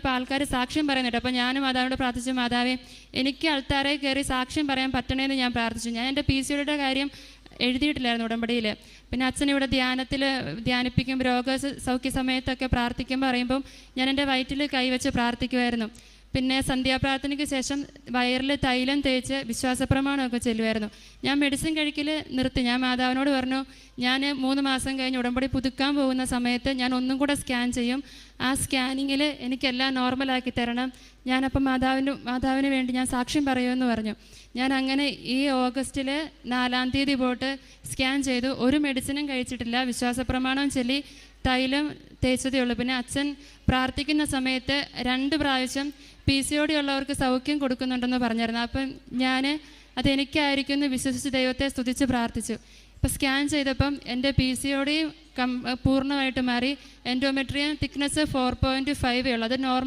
ഇപ്പോൾ ആൾക്കാർ സാക്ഷ്യം പറയുന്നുണ്ട്. അപ്പോൾ ഞാനും മാതാവിനോട് പ്രാർത്ഥിച്ചു, മാതാവേ എനിക്ക് അൾത്താരെ കയറി സാക്ഷ്യം പറയാൻ പറ്റണേന്ന് ഞാൻ പ്രാർത്ഥിച്ചു. ഞാൻ എൻ്റെ PCOD കാര്യം എഴുതിയിട്ടില്ലായിരുന്നു ഉടമ്പടിയിൽ. പിന്നെ അച്ഛൻ ഇവിടെ ധ്യാനിപ്പിക്കുമ്പോൾ രോഗസൗഖ്യ സമയത്തൊക്കെ പ്രാർത്ഥിക്കുമ്പോൾ പറയുമ്പം ഞാൻ എൻ്റെ വയറ്റിൽ കൈവച്ച് പ്രാർത്ഥിക്കുമായിരുന്നു. പിന്നെ സന്ധ്യാപ്രാർത്ഥനയ്ക്ക് ശേഷം വയറിൽ തൈലം തേച്ച് വിശ്വാസപ്രമാണമൊക്കെ ചെല്ലുമായിരുന്നു. ഞാൻ മെഡിസിൻ കഴിക്കൽ നിർത്തി. ഞാൻ മാതാവിനോട് പറഞ്ഞു, ഞാൻ 3 മാസം കഴിഞ്ഞ് ഉടമ്പടി പുതുക്കാൻ പോകുന്ന സമയത്ത് ഞാൻ ഒന്നും കൂടെ സ്കാൻ ചെയ്യും, ആ സ്കാനിങ്ങിൽ എനിക്കെല്ലാം നോർമലാക്കി തരണം. ഞാനപ്പം മാതാവിന് വേണ്ടി ഞാൻ സാക്ഷ്യം പറയുമെന്ന് പറഞ്ഞു. ഞാൻ അങ്ങനെ ഈ ഓഗസ്റ്റിൽ 4-ാം തീയതി പോയിട്ട് സ്കാൻ ചെയ്തു. ഒരു മെഡിസിനും കഴിച്ചിട്ടില്ല, വിശ്വാസപ്രമാണം ചൊല്ലി തൈലം തേച്ചതേ ഉള്ളൂ. പിന്നെ അച്ഛൻ പ്രാർത്ഥിക്കുന്ന സമയത്ത് 2 പ്രാവശ്യം PCOD ഉള്ളവർക്ക് സൗഖ്യം കൊടുക്കുന്നുണ്ടെന്ന് പറഞ്ഞിരുന്നു. അപ്പം ഞാൻ അതെനിക്കായിരിക്കും എന്ന് വിശ്വസിച്ച് ദൈവത്തെ സ്തുതിച്ച് പ്രാർത്ഥിച്ചു. ഇപ്പം സ്കാൻ ചെയ്തപ്പം എൻ്റെ PCOD പൂർണ്ണമായിട്ട് മാറി. എൻഡോമെട്രിയം തിക്നെസ് 4.5 ഉള്ളത്, നോർമൽ